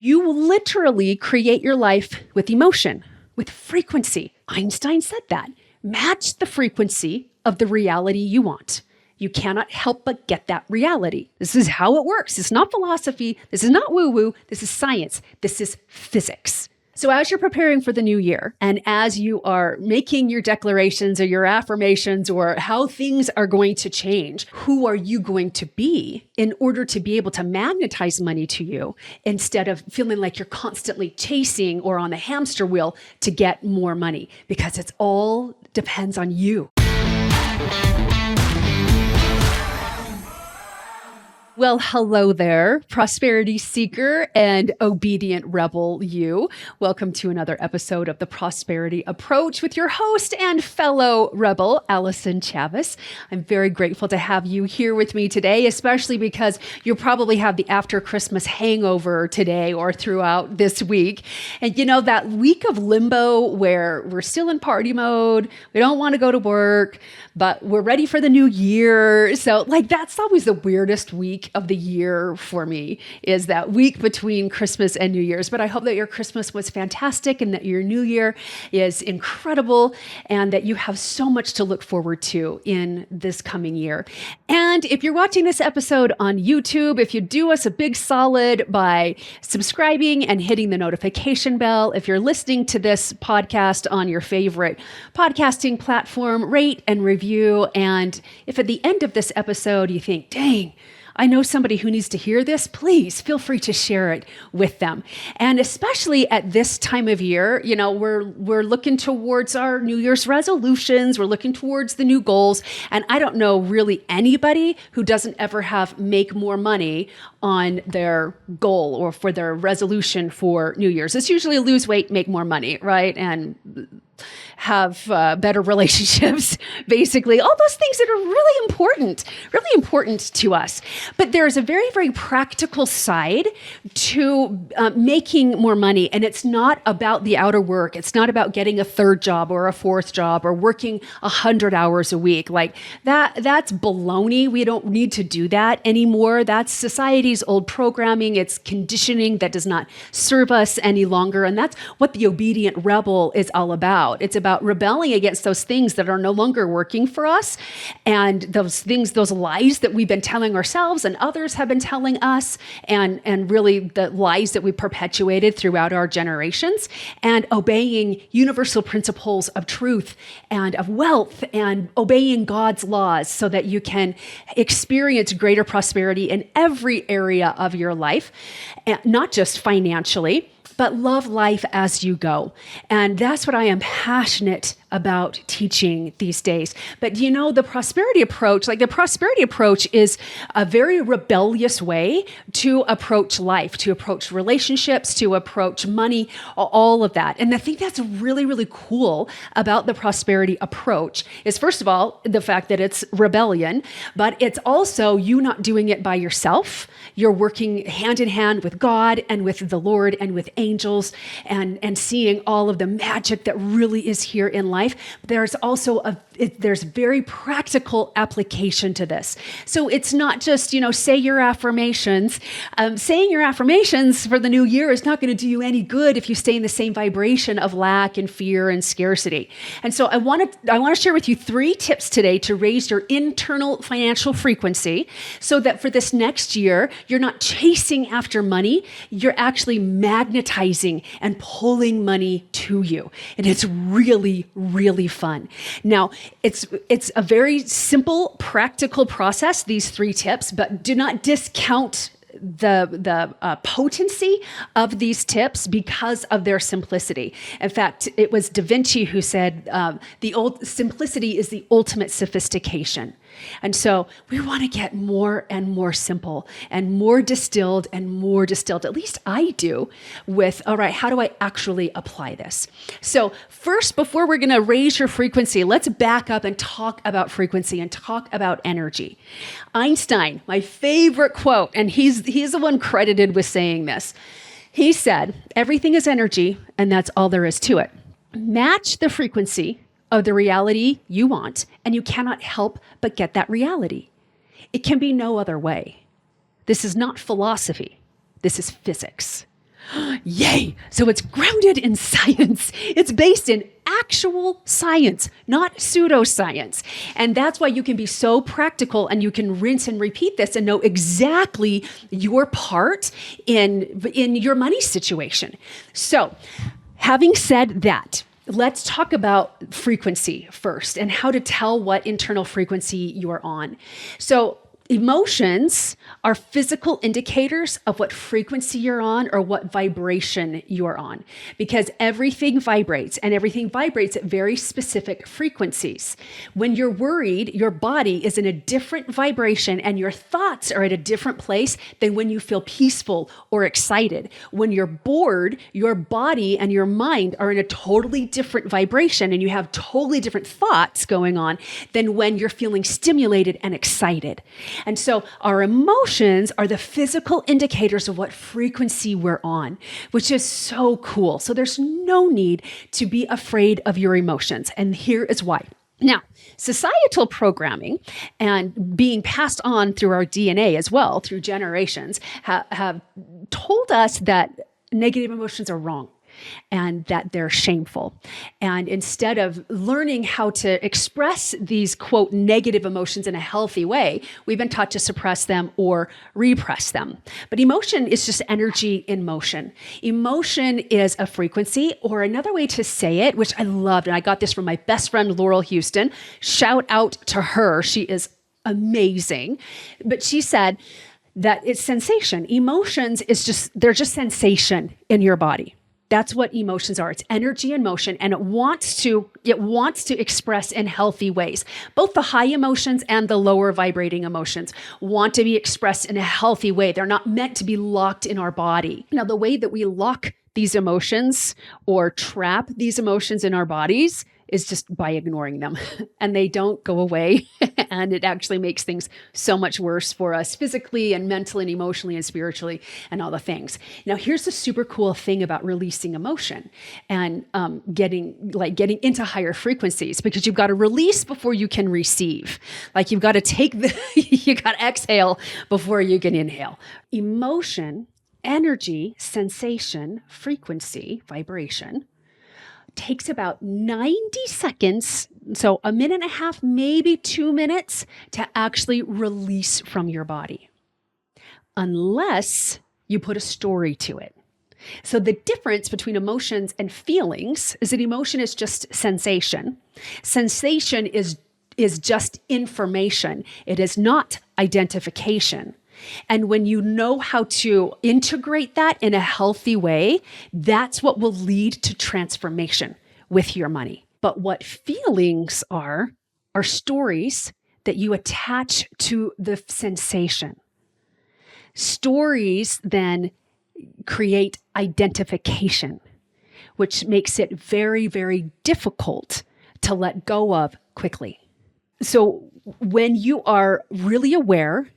You literally create your life with emotion, with frequency. Einstein said that. Match the frequency of the reality you want. You cannot help but get that reality. This is how it works. It's not philosophy. This is not woo-woo. This is science. This is physics. So as you're preparing for the new year, and as you are making your declarations or your affirmations or how things are going to change, who are you going to be in order to be able to magnetize money to you instead of feeling like you're constantly chasing or on the hamster wheel to get more money? Because it's all depends on you. Well, hello there, prosperity seeker and obedient rebel you. Welcome to another episode of the Prosperity Approach with your host and fellow rebel, Allyson Chavez. I'm very grateful to have you here with me today, especially because you probably have the after Christmas hangover today or throughout this week. And you know, that week of limbo where we're still in party mode, we don't want to go to work, but we're ready for the new year. So that's always the weirdest week of the year for me, is that week between Christmas and New Year's. But I hope that your Christmas was fantastic and that your New Year is incredible and that you have so much to look forward to in this coming year. And if you're watching this episode on YouTube, if you do us a big solid by subscribing and hitting the notification bell, if you're listening to this podcast on your favorite podcasting platform, rate and review. And if at the end of this episode you think, dang, I know somebody who needs to hear this, please feel free to share it with them. And especially at this time of year, you know, we're looking towards our New Year's resolutions, we're looking towards the new goals. And I don't know really anybody who doesn't ever have make more money on their goal or for their resolution for New Year's. It's usually lose weight, make more money, right? And have better relationships, basically. All those things that are really important to us. But there's a very, very practical side to making more money. And it's not about the outer work. It's not about getting a third job or a fourth job or working 100 hours a week. Like that's baloney. We don't need to do that anymore. That's society's old programming. It's conditioning that does not serve us any longer. And that's what the obedient rebel is all about. It's about rebelling against those things that are no longer working for us, and those things, those lies that we've been telling ourselves and others have been telling us, and really the lies that we perpetuated throughout our generations, and obeying universal principles of truth and of wealth and obeying God's laws so that you can experience greater prosperity in every area of your life, and not just financially, but love life as you go. And that's what I am passionate about teaching these days. But you know, the prosperity approach is a very rebellious way to approach life, to approach relationships, to approach money, all of that. And I think that's really, really cool about the prosperity approach is, first of all, the fact that it's rebellion, but it's also you not doing it by yourself. You're working hand in hand with God and with the Lord and with angels and seeing all of the magic that really is here in life. There's also there's very practical application to this. So it's not just, say your affirmations. Saying your affirmations for the new year is not going to do you any good if you stay in the same vibration of lack and fear and scarcity. And so I want to share with you 3 tips today to raise your internal financial frequency so that for this next year, you're not chasing after money, you're actually magnetizing and pulling money to you. And it's really, really fun. Now, it's a very simple, practical process, these 3 tips, but do not discount the potency of these tips because of their simplicity. In fact, it was Da Vinci who said simplicity is the ultimate sophistication. And so we want to get more and more simple and more distilled, at least I do, with, all right, how do I actually apply this? So first, before we're going to raise your frequency, let's back up and talk about frequency and talk about energy. Einstein, my favorite quote, and he's the one credited with saying this. He said, everything is energy, and that's all there is to it. Match the frequency of the reality you want, and you cannot help but get that reality. It can be no other way. This is not philosophy. This is physics. Yay. So it's grounded in science. It's based in actual science, not pseudoscience. And that's why you can be so practical and you can rinse and repeat this and know exactly your part in your money situation. So having said that, let's talk about frequency first and how to tell what internal frequency you're on. So emotions are physical indicators of what frequency you're on or what vibration you're on, because everything vibrates and everything vibrates at very specific frequencies. When you're worried, your body is in a different vibration and your thoughts are at a different place than when you feel peaceful or excited. When you're bored, your body and your mind are in a totally different vibration and you have totally different thoughts going on than when you're feeling stimulated and excited. And so our emotions are the physical indicators of what frequency we're on, which is so cool. So there's no need to be afraid of your emotions. And here is why. Now, societal programming and being passed on through our DNA as well, through generations, have told us that negative emotions are wrong and that they're shameful. And instead of learning how to express these, quote, negative emotions in a healthy way, we've been taught to suppress them or repress them. But emotion is just energy in motion. Emotion is a frequency, or another way to say it, which I loved, and I got this from my best friend, Laurel Houston. Shout out to her. She is amazing. But she said that it's sensation. Emotions they're just sensation in your body. That's what emotions are. It's energy in motion, and it wants to express in healthy ways. Both the high emotions and the lower vibrating emotions want to be expressed in a healthy way. They're not meant to be locked in our body. Now, the way that we lock these emotions or trap these emotions in our bodies is just by ignoring them, and they don't go away. And it actually makes things so much worse for us physically and mentally and emotionally and spiritually and all the things. Now, here's the super cool thing about releasing emotion and getting into higher frequencies, because you've got to release before you can receive. Like you've got to you got to exhale before you can inhale. Emotion, energy, sensation, frequency, vibration takes about 90 seconds, so a minute and a half, maybe 2 minutes, to actually release from your body, unless you put a story to it. So the difference between emotions and feelings is that emotion is just sensation. Sensation is just information. It is not identification. And when you know how to integrate that in a healthy way, that's what will lead to transformation with your money. But what feelings are stories that you attach to the sensation. Stories then create identification, which makes it very, very difficult to let go of quickly. So when you are really aware,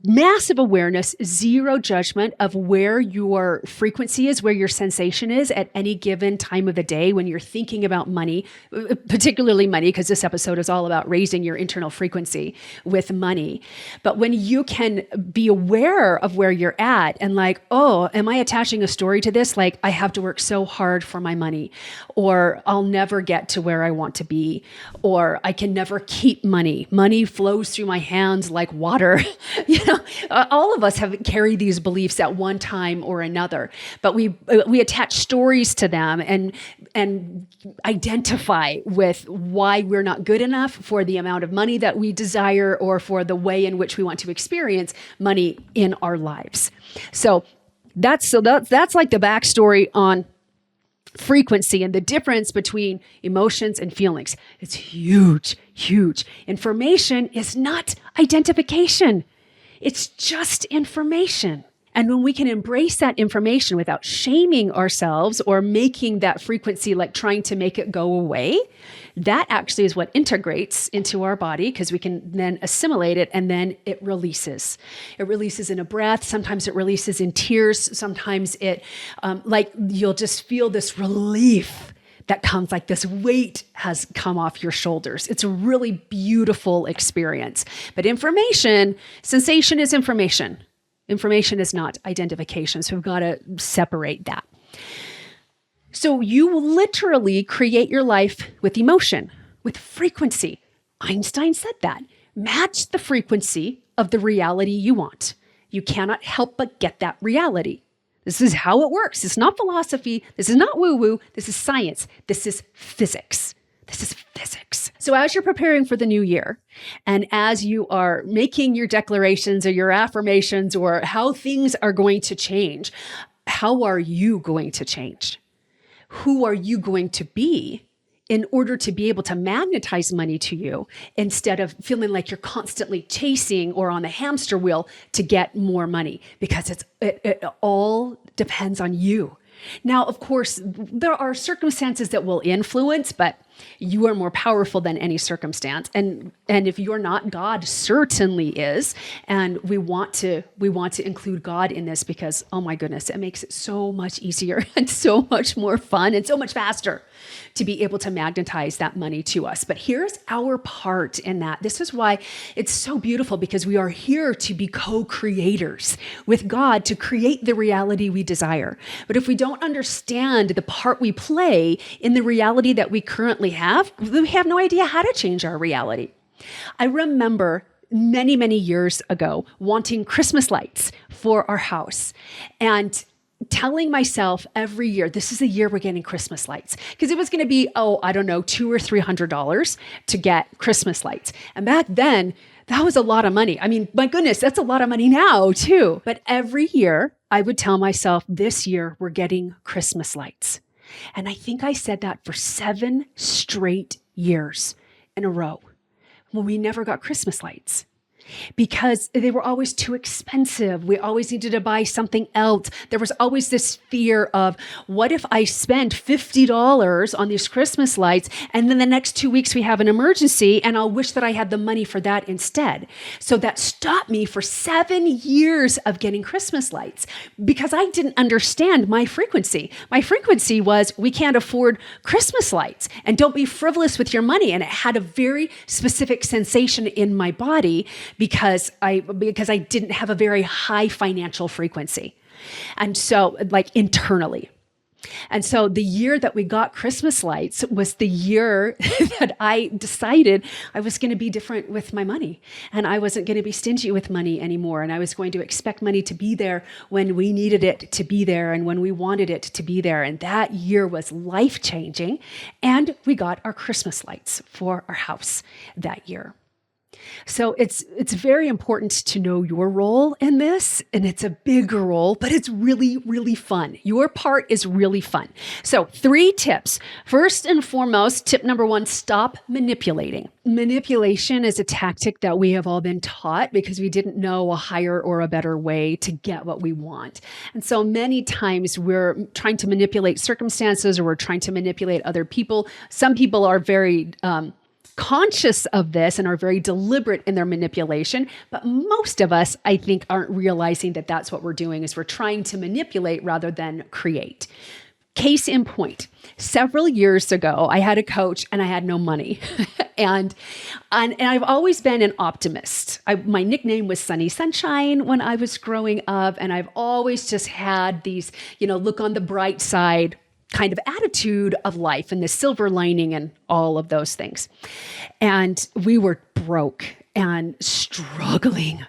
massive awareness, zero judgment of where your frequency is, where your sensation is at any given time of the day when you're thinking about money, particularly money, because this episode is all about raising your internal frequency with money. But when you can be aware of where you're at and like, oh, am I attaching a story to this? Like, I have to work so hard for my money, or I'll never get to where I want to be, or I can never keep money. Money flows through my hands like water. All of us have carried these beliefs at one time or another, but we attach stories to them and identify with why we're not good enough for the amount of money that we desire or for the way in which we want to experience money in our lives. So that's like the backstory on frequency and the difference between emotions and feelings. It's huge, huge. Information is not identification. It's just information. And when we can embrace that information without shaming ourselves or making that frequency, like trying to make it go away, that actually is what integrates into our body, because we can then assimilate it and then it releases. It releases in a breath. Sometimes it releases in tears. Sometimes it, you'll just feel this relief that comes, like this weight has come off your shoulders. It's a really beautiful experience. But information, sensation is information. Information is not identification. So we've got to separate that. So you literally create your life with emotion, with frequency. Einstein said that. Match the frequency of the reality you want. You cannot help but get that reality. This is how it works. It's not philosophy. This is not woo-woo. This is science. This is physics. This is physics. So as you're preparing for the new year, and as you are making your declarations or your affirmations or how things are going to change, how are you going to change? Who are you going to be in order to be able to magnetize money to you instead of feeling like you're constantly chasing or on the hamster wheel to get more money? Because it all depends on you. Now, of course, there are circumstances that will influence, but you are more powerful than any circumstance. And if you're not, God certainly is. And we want to include God in this because, oh my goodness, it makes it so much easier and so much more fun and so much faster to be able to magnetize that money to us. But here's our part in that. This is why it's so beautiful, because we are here to be co-creators with God to create the reality we desire. But if we don't understand the part we play in the reality that we currently have, we have no idea how to change our reality. I remember many, many years ago wanting Christmas lights for our house and telling myself every year, this is the year we're getting Christmas lights. Because it was going to be, $200 or $300 to get Christmas lights. And back then, that was a lot of money. I mean, my goodness, that's a lot of money now too. But every year I would tell myself, this year we're getting Christmas lights. And I think I said that for 7 straight years in a row when we never got Christmas lights, because they were always too expensive. We always needed to buy something else. There was always this fear of, what if I spend $50 on these Christmas lights and then the next 2 weeks we have an emergency and I'll wish that I had the money for that instead. So that stopped me for 7 years of getting Christmas lights because I didn't understand my frequency. My frequency was, we can't afford Christmas lights and don't be frivolous with your money. And it had a very specific sensation in my body because I didn't have a very high financial frequency. And so, like, internally. And so the year that we got Christmas lights was the year that I decided I was going to be different with my money. And I wasn't going to be stingy with money anymore. And I was going to expect money to be there when we needed it to be there and when we wanted it to be there. And that year was life-changing. And we got our Christmas lights for our house that year. So it's very important to know your role in this, and it's a bigger role, but it's really, really fun. Your part is really fun. So 3 tips. First and foremost, tip number 1, stop manipulating. Manipulation is a tactic that we have all been taught because we didn't know a higher or a better way to get what we want. And so many times we're trying to manipulate circumstances, or we're trying to manipulate other people. Some people are very conscious of this and are very deliberate in their manipulation. But most of us, I think, aren't realizing that that's what we're doing, is we're trying to manipulate rather than create. Case in point, several years ago, I had a coach and I had no money. and I've always been an optimist. My nickname was Sunny Sunshine when I was growing up. And I've always just had these, look on the bright side kind of attitude of life and the silver lining and all of those things. And we were broke and struggling,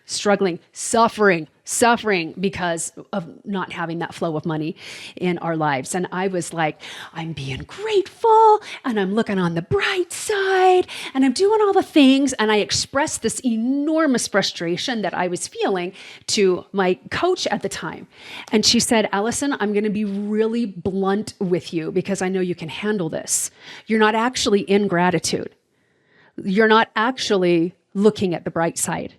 suffering because of not having that flow of money in our lives. And I was like, I'm being grateful and I'm looking on the bright side and I'm doing all the things. And I expressed this enormous frustration that I was feeling to my coach at the time. And she said, Allyson, I'm going to be really blunt with you because I know you can handle this. You're not actually in gratitude. You're not actually looking at the bright side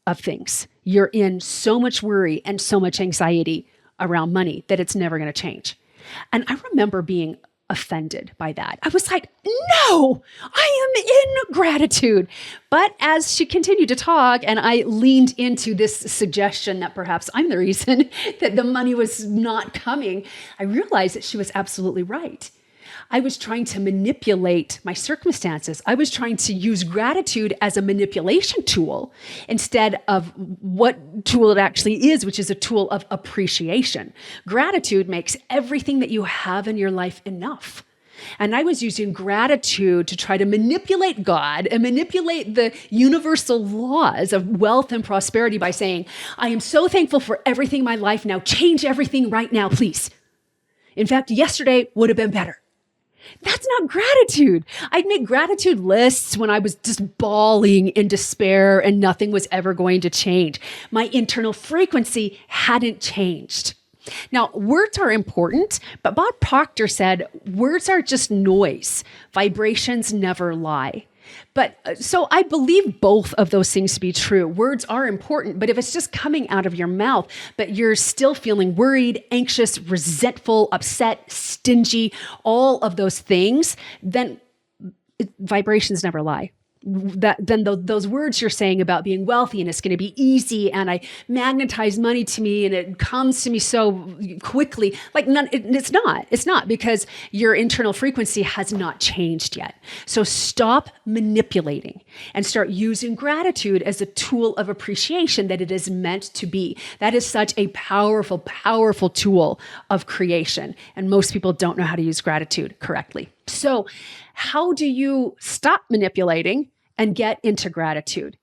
of things. You're in so much worry and so much anxiety around money that it's never going to change. And I remember being offended by that. I was like, no, I am in gratitude. But as she continued to talk and I leaned into this suggestion that perhaps I'm the reason that the money was not coming, I realized that she was absolutely right. I was trying to manipulate my circumstances. I was trying to use gratitude as a manipulation tool instead of what tool it actually is, which is a tool of appreciation. Gratitude makes everything that you have in your life enough. And I was using gratitude to try to manipulate God and manipulate the universal laws of wealth and prosperity by saying, I am so thankful for everything in my life now. Change everything right now, please. In fact, yesterday would have been better. That's not gratitude. I'd make gratitude lists when I was just bawling in despair and nothing was ever going to change. My internal frequency hadn't changed. Now, words are important, but Bob Proctor said, words are just noise. Vibrations never lie. But so I believe both of those things to be true. Words are important, but if it's just coming out of your mouth, but you're still feeling worried, anxious, resentful, upset, stingy, all of those things, then vibrations never lie. Then those words you're saying about being wealthy and it's going to be easy and I magnetize money to me and it comes to me so quickly, it's not because your internal frequency has not changed yet. So stop manipulating and start using gratitude as a tool of appreciation that it is meant to be. That is such a powerful, powerful tool of creation. And most people don't know how to use gratitude correctly. So how do you stop manipulating and get into gratitude?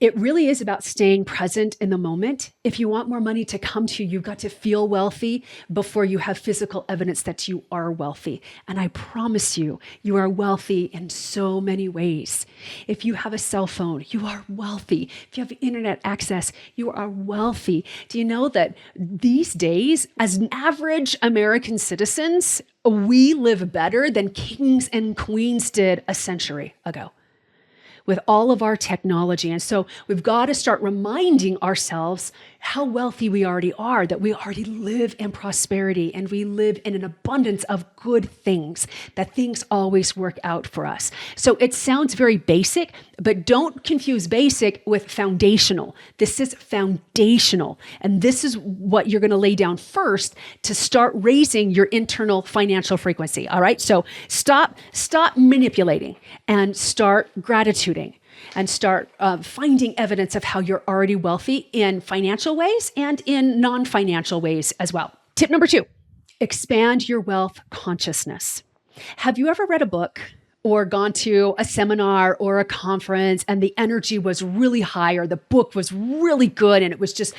It really is about staying present in the moment. If you want more money to come to you, you've got to feel wealthy before you have physical evidence that you are wealthy. And I promise you, you are wealthy in so many ways. If you have a cell phone, you are wealthy. If you have internet access, you are wealthy. Do you know that these days, as average American citizens, we live better than kings and queens did a century ago with all of our technology. And so we've got to start reminding ourselves how wealthy we already are, that we already live in prosperity and we live in an abundance of good things, that things always work out for us. So it sounds very basic, but don't confuse basic with foundational. This is foundational. And this is what you're going to lay down first to start raising your internal financial frequency. All right. So stop manipulating and start gratituding. And start finding evidence of how you're already wealthy in financial ways and in non-financial ways as well. Tip number 2, expand your wealth consciousness. Have you ever read a book or gone to a seminar or a conference and the energy was really high or the book was really good and it was just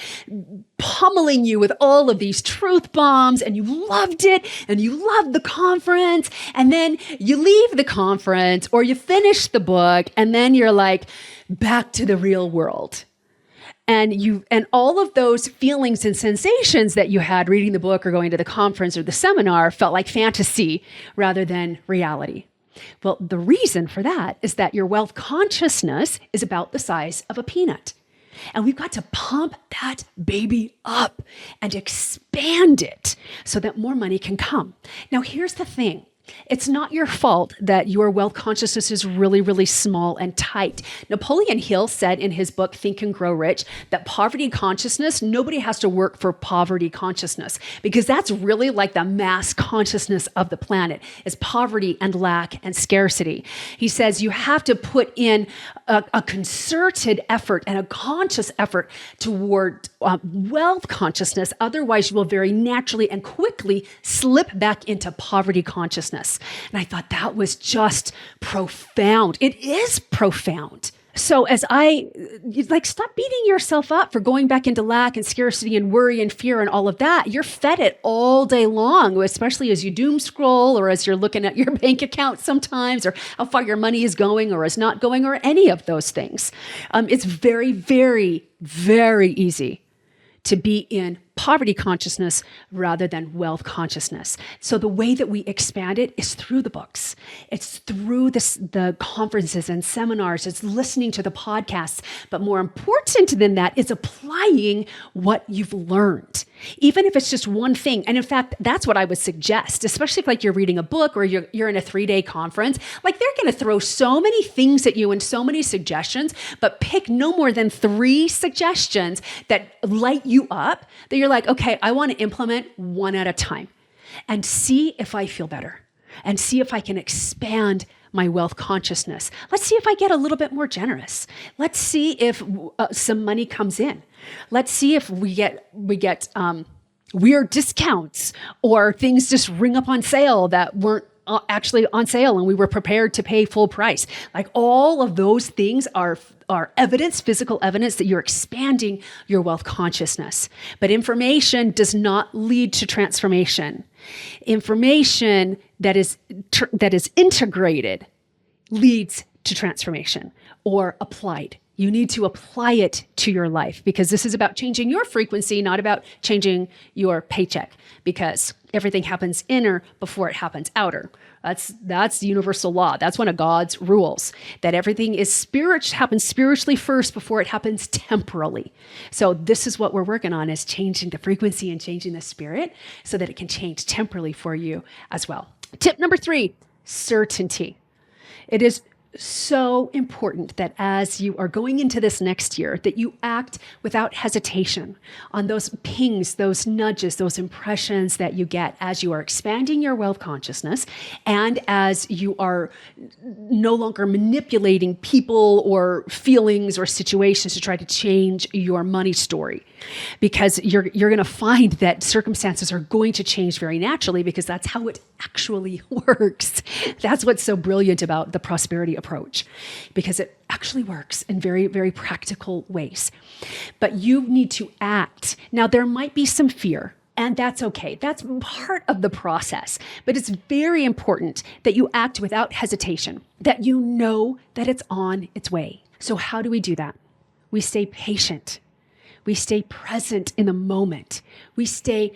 pummeling you with all of these truth bombs and you loved it and you loved the conference and then you leave the conference or you finish the book and then you're like back to the real world. And all of those feelings and sensations that you had reading the book or going to the conference or the seminar felt like fantasy rather than reality. Well, the reason for that is that your wealth consciousness is about the size of a peanut. And we've got to pump that baby up and expand it so that more money can come. Now, here's the thing. It's not your fault that your wealth consciousness is really, really small and tight. Napoleon Hill said in his book, Think and Grow Rich, that poverty consciousness, nobody has to work for poverty consciousness because that's really like the mass consciousness of the planet is poverty and lack and scarcity. He says you have to put in a concerted effort and a conscious effort toward wealth consciousness. Otherwise, you will very naturally and quickly slip back into poverty consciousness. And I thought that was just profound. It is profound. So as stop beating yourself up for going back into lack and scarcity and worry and fear and all of that. You're fed it all day long, especially as you doom scroll or as you're looking at your bank account sometimes or how far your money is going or is not going or any of those things. It's very, very, very easy to be in poverty consciousness rather than wealth consciousness. So the way that we expand it is through the books. It's through the conferences and seminars. It's listening to the podcasts. But more important than that is applying what you've learned, even if it's just one thing. And in fact, that's what I would suggest, especially if you're reading a book or you're in a 3-day conference. They're going to throw so many things at you and so many suggestions, but pick no more than 3 suggestions that light you up, that you're like, okay, I want to implement one at a time and see if I feel better. and see if I can expand my wealth consciousness. Let's see if I get a little bit more generous. Let's see if some money comes in. Let's see if we get weird discounts or things just ring up on sale that weren't actually on sale and we were prepared to pay full price. Like all of those things are evidence, physical evidence that you're expanding your wealth consciousness. But information does not lead to transformation. Information that is integrated leads to transformation or applied. You need to apply it to your life because this is about changing your frequency, not about changing your paycheck, because everything happens inner before it happens outer. That's the universal law. That's one of God's rules, that everything is happens spiritually first before it happens temporally. So this is what we're working on, is changing the frequency and changing the spirit so that it can change temporally for you as well. Tip number 3, certainty. It is so important that as you are going into this next year, that you act without hesitation on those pings, those nudges, those impressions that you get as you are expanding your wealth consciousness and as you are no longer manipulating people or feelings or situations to try to change your money story. Because you're going to find that circumstances are going to change very naturally because that's how it actually works. That's what's so brilliant about the prosperity approach, because it actually works in very, very practical ways. But you need to act. Now, there might be some fear, and that's okay. That's part of the process. But it's very important that you act without hesitation, that you know that it's on its way. So how do we do that? We stay patient. We stay present in the moment. We stay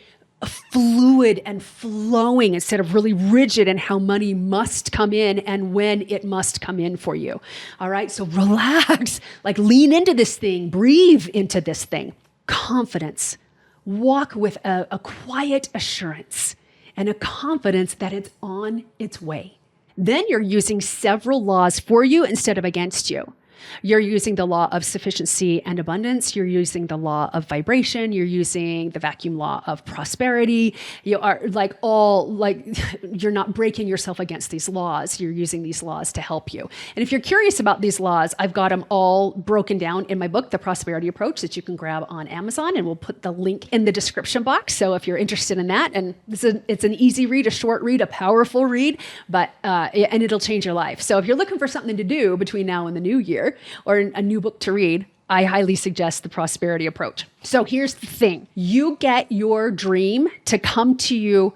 fluid and flowing instead of really rigid in how money must come in and when it must come in for you. All right, so relax, like lean into this thing, breathe into this thing. Confidence. Walk with a quiet assurance and a confidence that it's on its way. Then you're using several laws for you instead of against you. You're using the law of sufficiency and abundance. You're using the law of vibration. You're using the vacuum law of prosperity. You are you're not breaking yourself against these laws. You're using these laws to help you. And if you're curious about these laws, I've got them all broken down in my book, The Prosperity Approach, that you can grab on Amazon, and we'll put the link in the description box. So if you're interested in that, and it's an easy read, a short read, a powerful read, and it'll change your life. So if you're looking for something to do between now and the new year, or a new book to read, I highly suggest The Prosperity Approach. So here's the thing. You get your dream to come to you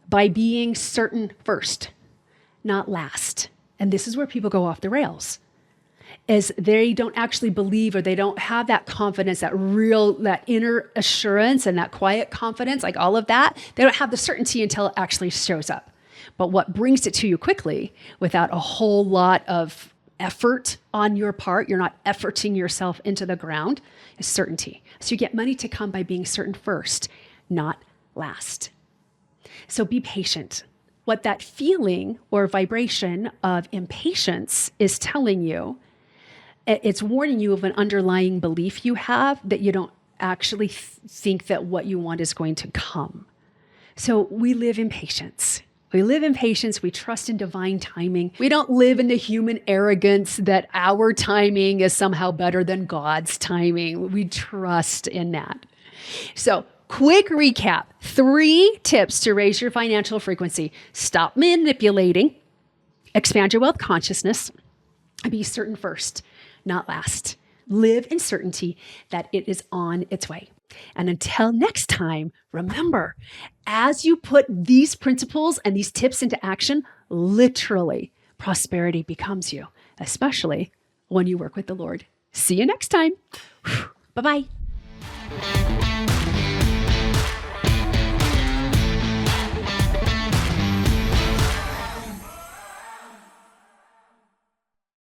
by being certain first, not last. And this is where people go off the rails, is they don't actually believe, or they don't have that confidence, that inner assurance and that quiet confidence, like all of that. They don't have the certainty until it actually shows up. But what brings it to you quickly without a whole lot of effort on your part, you're not efforting yourself into the ground, is certainty. So you get money to come by being certain first, not last. So be patient. What that feeling or vibration of impatience is telling you, it's warning you of an underlying belief you have that you don't actually think that what you want is going to come. So we live in patience. We live in patience. We trust in divine timing. We don't live in the human arrogance that our timing is somehow better than God's timing. We trust in that. So, quick recap. 3 tips to raise your financial frequency. Stop manipulating. Expand your wealth consciousness. And be certain first, not last. Live in certainty that it is on its way. And until next time, remember, as you put these principles and these tips into action, literally, prosperity becomes you, especially when you work with the Lord. See you next time. Bye-bye.